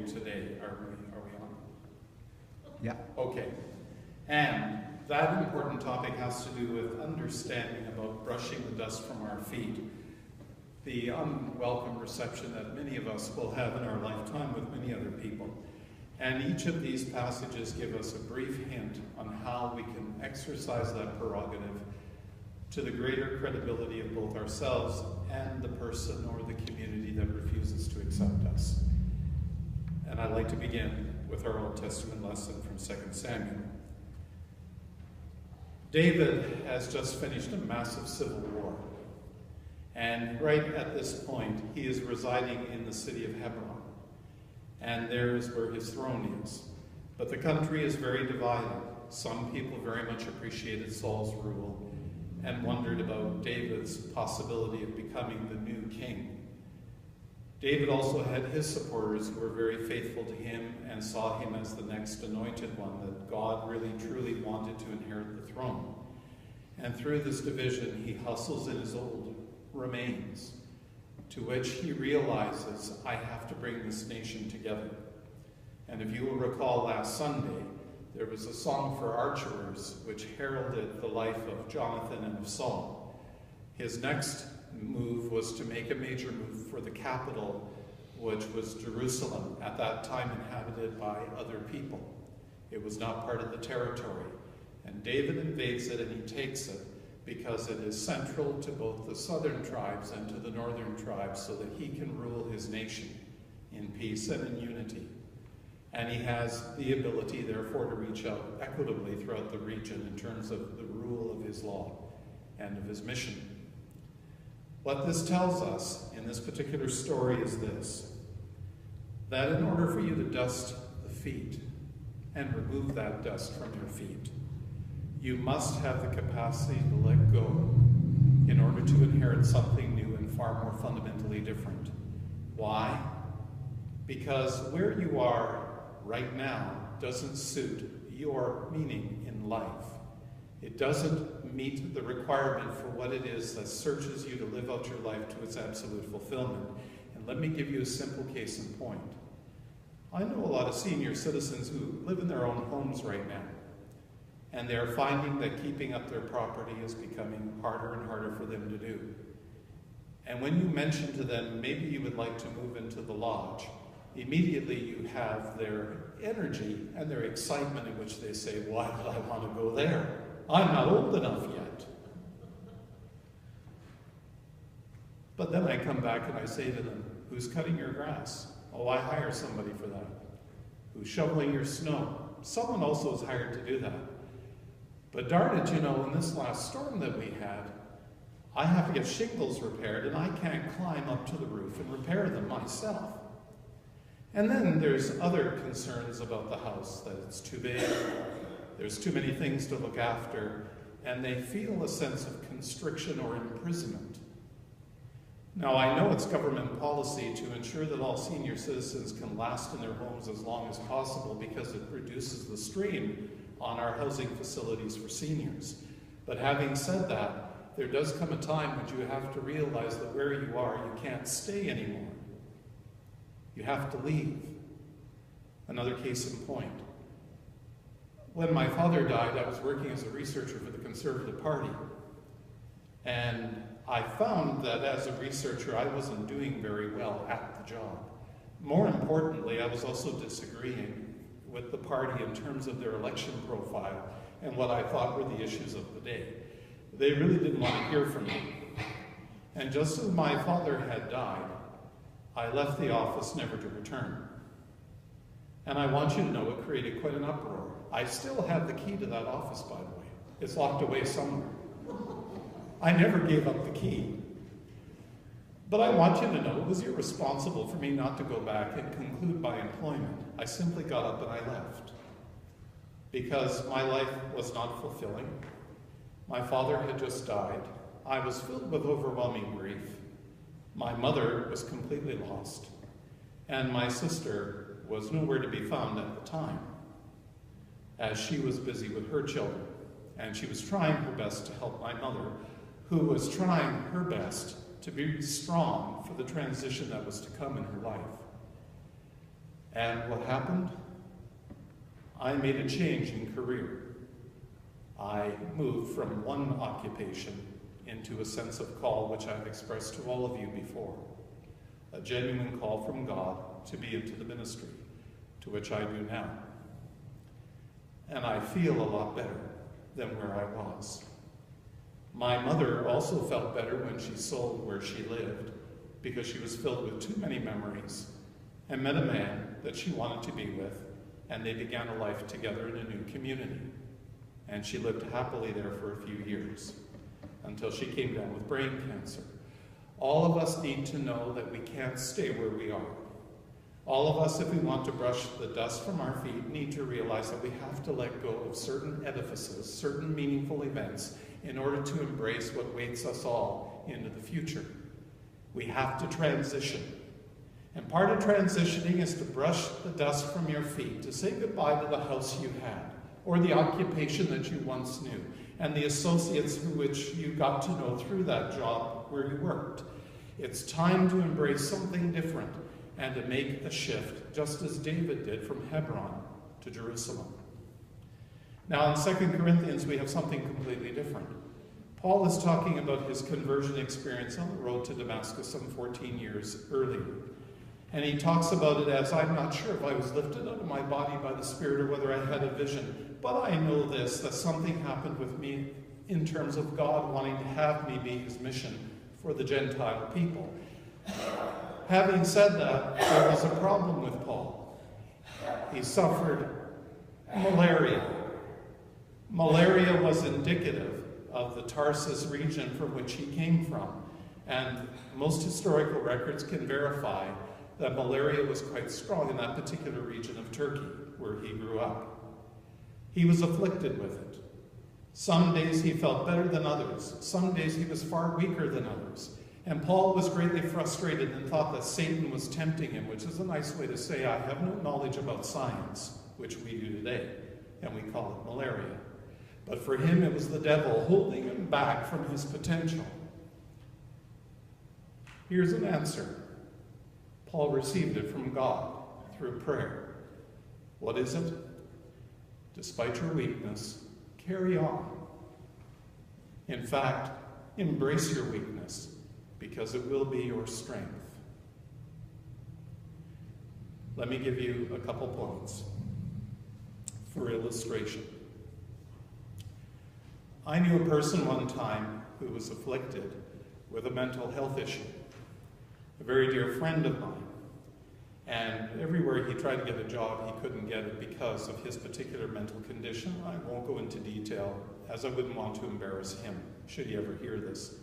you today. Are we on? Yeah. Okay. And that important topic has to do with understanding about brushing the dust from our feet. The unwelcome reception that many of us will have in our lifetime with many other people. And each of these passages give us a brief hint on how we can exercise that prerogative to the greater credibility of both ourselves and the person or the community that refuses to accept us. And I'd like to begin with our Old Testament lesson from 2 Samuel. David has just finished a massive civil war. And right at this point, he is residing in the city of Hebron. And there is where his throne is. But the country is very divided. Some people very much appreciated Saul's rule and wondered about David's possibility of becoming the new king. David also had his supporters who were very faithful to him and saw him as the next anointed one, that God really truly wanted to inherit the throne. And through this division, he hustles in his old remains, to which he realizes, I have to bring this nation together. And if you will recall last Sunday, there was a song for archers which heralded the life of Jonathan and of Saul. His next move was to make a major move for the capital, which was Jerusalem, at that time inhabited by other people. It was not part of the territory. And David invades it and he takes it because it is central to both the southern tribes and to the northern tribes so that he can rule his nation in peace and in unity. And he has the ability, therefore, to reach out equitably throughout the region in terms of the rule of his law and of his mission. What this tells us in this particular story is this, that in order for you to dust the feet and remove that dust from your feet, you must have the capacity to let go in order to inherit something new and far more fundamentally different. Why? Because where you are right now doesn't suit your meaning in life. It doesn't meet the requirement for what it is that searches you to live out your life to its absolute fulfillment. And let me give you a simple case in point. I know a lot of senior citizens who live in their own homes right now, and they're finding that keeping up their property is becoming harder and harder for them to do. And when you mention to them, maybe you would like to move into the lodge, immediately you have their energy and their excitement in which they say, why would I want to go there? I'm not old enough yet. But then I come back and I say to them, who's cutting your grass? Oh, I hire somebody for that. Who's shoveling your snow? Someone also is hired to do that. But darn it, in this last storm that we had, I have to get shingles repaired and I can't climb up to the roof and repair them myself. And then there's other concerns about the house, that it's too big, there's too many things to look after, and they feel a sense of constriction or imprisonment. Now, I know it's government policy to ensure that all senior citizens can last in their homes as long as possible because it reduces the strain on our housing facilities for seniors. But having said that, there does come a time when you have to realize that where you are, you can't stay anymore. You have to leave. Another case in point. When my father died, I was working as a researcher for the Conservative Party. And I found that as a researcher, I wasn't doing very well at the job. More importantly, I was also disagreeing with the party in terms of their election profile and what I thought were the issues of the day. They really didn't want to hear from me. And just as my father had died, I left the office never to return. And I want you to know it created quite an uproar. I still have the key to that office, by the way. It's locked away somewhere. I never gave up the key. But I want you to know it was irresponsible for me not to go back and conclude my employment. I simply got up and I left. Because my life was not fulfilling. My father had just died. I was filled with overwhelming grief. My mother was completely lost. And my sister was nowhere to be found at the time, as she was busy with her children. And she was trying her best to help my mother, who was trying her best to be strong for the transition that was to come in her life. And what happened? I made a change in career. I moved from one occupation into a sense of call, which I've expressed to all of you before. A genuine call from God to be into the ministry, to which I do now. And I feel a lot better than where I was. My mother also felt better when she sold where she lived, because she was filled with too many memories, and met a man that she wanted to be with, and they began a life together in a new community. And she lived happily there for a few years, until she came down with brain cancer. All of us need to know that we can't stay where we are. All of us, if we want to brush the dust from our feet, need to realize that we have to let go of certain edifices, certain meaningful events, in order to embrace what waits us all into the future. We have to transition. And part of transitioning is to brush the dust from your feet, to say goodbye to the house you had, or the occupation that you once knew, and the associates who which you got to know through that job where you worked. It's time to embrace something different and to make a shift, just as David did from Hebron to Jerusalem. Now in 2 Corinthians, we have something completely different. Paul is talking about his conversion experience on the road to Damascus some 14 years earlier. And he talks about it as, I'm not sure if I was lifted out of my body by the Spirit or whether I had a vision, but I know this, that something happened with me in terms of God wanting to have me be his mission for the Gentile people. Having said that, there was a problem with Paul. He suffered malaria. Malaria was indicative of the Tarsus region from which he came from. And most historical records can verify that malaria was quite strong in that particular region of Turkey where he grew up. He was afflicted with it. Some days he felt better than others. Some days he was far weaker than others. And Paul was greatly frustrated and thought that Satan was tempting him, which is a nice way to say, I have no knowledge about science, which we do today, and we call it malaria. But for him, it was the devil holding him back from his potential. Here's an answer. Paul received it from God through prayer. What is it? Despite your weakness, carry on. In fact, embrace your weakness, because it will be your strength. Let me give you a couple points for illustration. I knew a person one time who was afflicted with a mental health issue, a very dear friend of mine. And everywhere he tried to get a job, he couldn't get it because of his particular mental condition. I won't go into detail, as I wouldn't want to embarrass him, should he ever hear this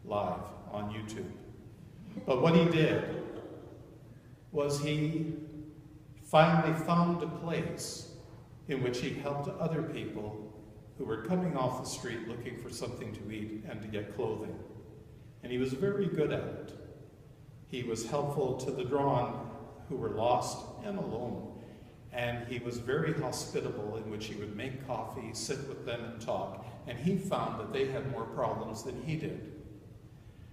live on YouTube. But what he did was he finally found a place in which he helped other people who were coming off the street looking for something to eat and to get clothing. And he was very good at it. He was helpful to the drawn who were lost and alone. And he was very hospitable, in which he would make coffee, sit with them and talk. And he found that they had more problems than he did.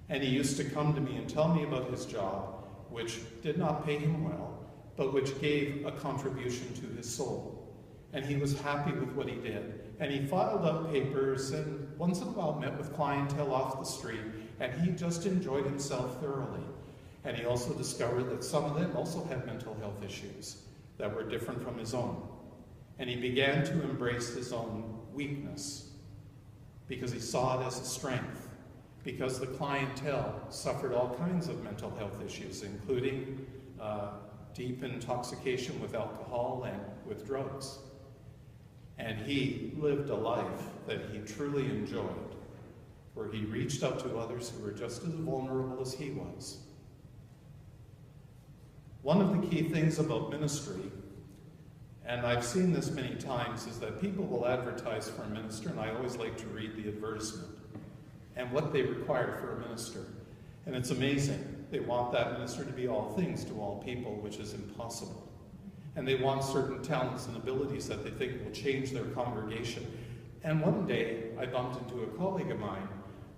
And he used to come to me and tell me about his job, which did not pay him well, but which gave a contribution to his soul. And he was happy with what he did. And he filed up papers and once in a while met with clientele off the street, and he just enjoyed himself thoroughly. And he also discovered that some of them also had mental health issues that were different from his own. And he began to embrace his own weakness because he saw it as a strength, because the clientele suffered all kinds of mental health issues, including deep intoxication with alcohol and with drugs. And he lived a life that he truly enjoyed, where he reached out to others who were just as vulnerable as he was. One of the key things about ministry, and I've seen this many times, is that people will advertise for a minister, and I always like to read the advertisement and what they require for a minister. And it's amazing. They want that minister to be all things to all people, which is impossible. And they want certain talents and abilities that they think will change their congregation. And one day, I bumped into a colleague of mine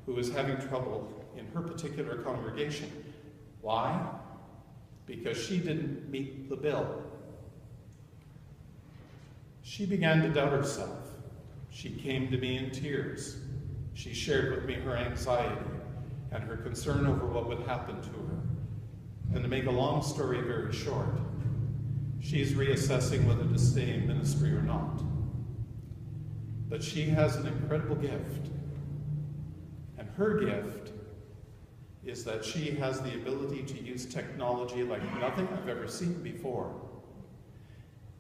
who was having trouble in her particular congregation. Why? because she didn't meet the bill. She began to doubt herself. She came to me in tears. She shared with me her anxiety and her concern over what would happen to her. And to make a long story very short, she's reassessing whether to stay in ministry or not. But she has an incredible gift. And her gift is that she has the ability to use technology like nothing I've ever seen before.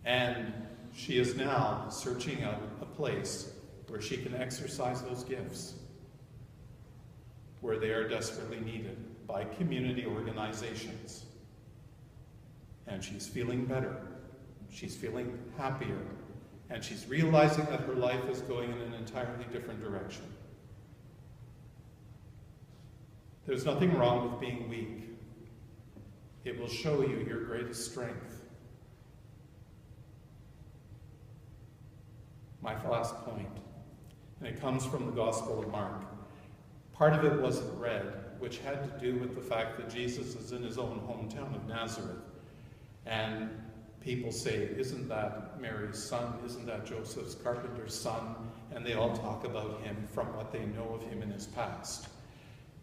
And she is now searching out a place where she can exercise those gifts, where they are desperately needed by community organizations. And she's feeling better. She's feeling happier. And she's realizing that her life is going in an entirely different direction. There's nothing wrong with being weak. It will show you your greatest strength. My last point, and it comes from the Gospel of Mark. Part of it wasn't read, which had to do with the fact that Jesus is in his own hometown of Nazareth. And people say, isn't that Mary's son? Isn't that Joseph's carpenter's son? And they all talk about him from what they know of him in his past.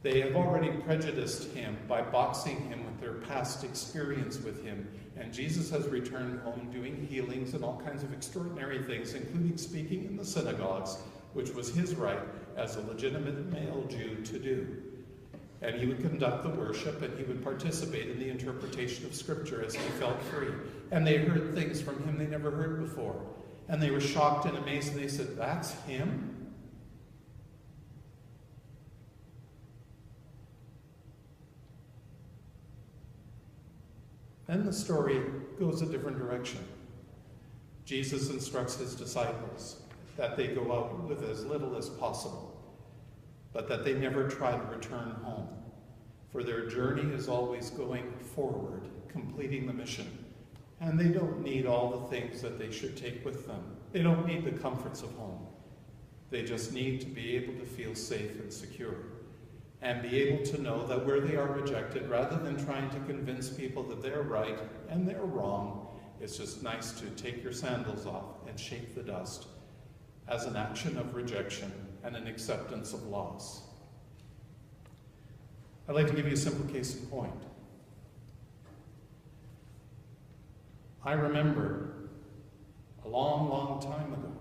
They have already prejudiced him by boxing him with their past experience with him. And Jesus has returned home doing healings and all kinds of extraordinary things, including speaking in the synagogues, which was his right as a legitimate male Jew to do. And he would conduct the worship, and he would participate in the interpretation of Scripture as he felt free. And they heard things from him they never heard before. And they were shocked and amazed, and they said, "That's him?" Then the story goes a different direction. Jesus instructs his disciples that they go out with as little as possible, but that they never try to return home, for their journey is always going forward, completing the mission. And they don't need all the things that they should take with them. They don't need the comforts of home. They just need to be able to feel safe and secure, and be able to know that where they are rejected, rather than trying to convince people that they're right and they're wrong, it's just nice to take your sandals off and shake the dust as an action of rejection and an acceptance of loss. I'd like to give you a simple case in point. I remember a long, long time ago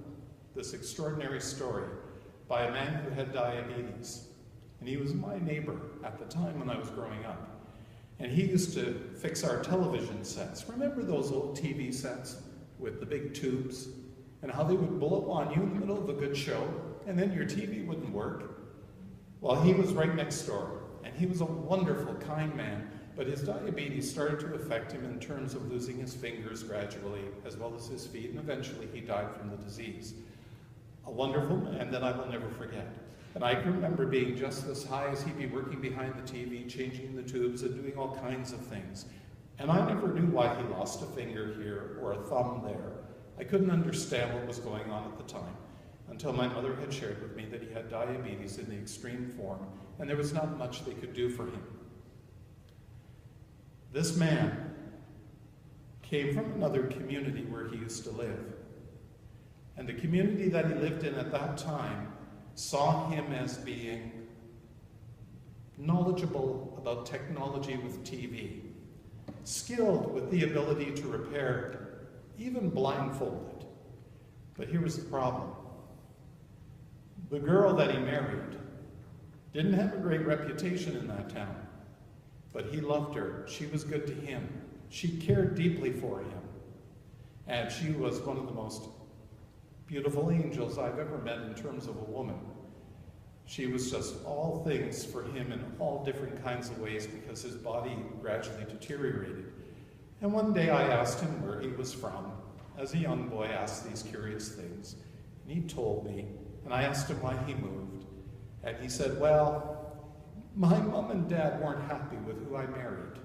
this extraordinary story by a man who had diabetes. And he was my neighbor at the time when I was growing up. And he used to fix our television sets. Remember those old TV sets with the big tubes? And how they would blow on you in the middle of a good show, and then your TV wouldn't work? Well, he was right next door. And he was a wonderful, kind man. But his diabetes started to affect him in terms of losing his fingers gradually, as well as his feet. And eventually he died from the disease. A wonderful man that I will never forget. And I can remember being just as high as he'd be working behind the TV, changing the tubes and doing all kinds of things. And I never knew why he lost a finger here or a thumb there. I couldn't understand what was going on at the time, until my mother had shared with me that he had diabetes in the extreme form, and there was not much they could do for him. This man came from another community where he used to live. And the community that he lived in at that time saw him as being knowledgeable about technology with TV, skilled with the ability to repair, even blindfolded. But here was the problem. The girl that he married didn't have a great reputation in that town, but he loved her. She was good to him. She cared deeply for him. And she was one of the most beautiful angels I've ever met in terms of a woman. She was just all things for him in all different kinds of ways because his body gradually deteriorated. And one day I asked him where he was from. As a young boy, I asked these curious things. And he told me, and I asked him why he moved. And he said, well, my mom and dad weren't happy with who I married.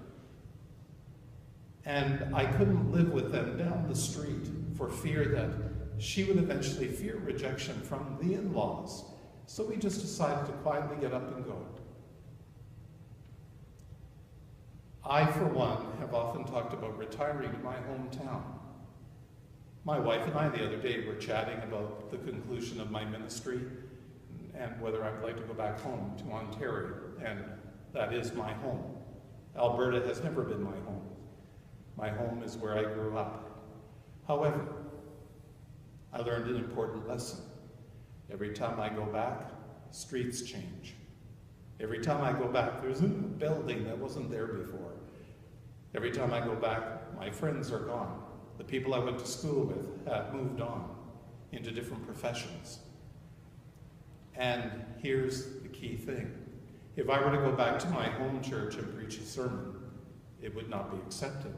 And I couldn't live with them down the street for fear that she would eventually fear rejection from the in-laws. So we just decided to quietly get up and go. I, for one, have often talked about retiring to my hometown. My wife and I the other day were chatting about the conclusion of my ministry and whether I'd like to go back home to Ontario, and that is my home. Alberta has never been my home. My home is where I grew up. However, I learned an important lesson. Every time I go back, streets change. Every time I go back, there's a new building that wasn't there before. Every time I go back, my friends are gone. The people I went to school with have moved on into different professions. And here's the key thing. If I were to go back to my home church and preach a sermon, it would not be accepted,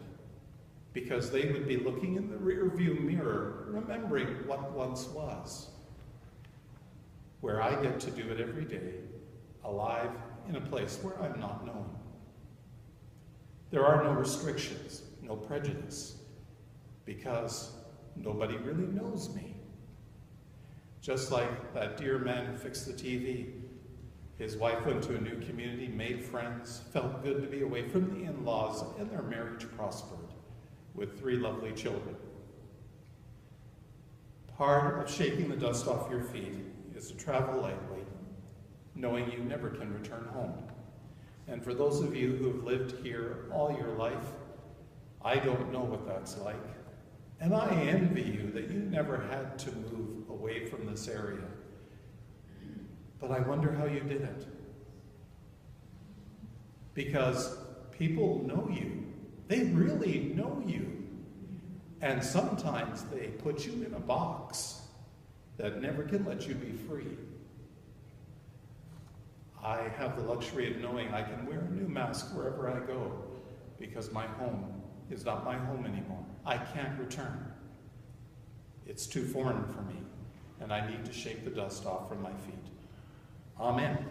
because they would be looking in the rearview mirror, remembering what once was. Where I get to do it every day, alive in a place where I'm not known. There are no restrictions, no prejudice, because nobody really knows me. Just like that dear man who fixed the TV. His wife went to a new community, made friends, felt good to be away from the in-laws, and their marriage prospered with 3 lovely children. Part of shaking the dust off your feet is to travel lightly, knowing you never can return home. And for those of you who have lived here all your life, I don't know what that's like. And I envy you that you never had to move away from this area. But I wonder how you did it. Because people know you. They really know you. And sometimes they put you in a box that never can let you be free. I have the luxury of knowing I can wear a new mask wherever I go, because my home is not my home anymore. I can't return. It's too foreign for me, and I need to shake the dust off from my feet. Amen.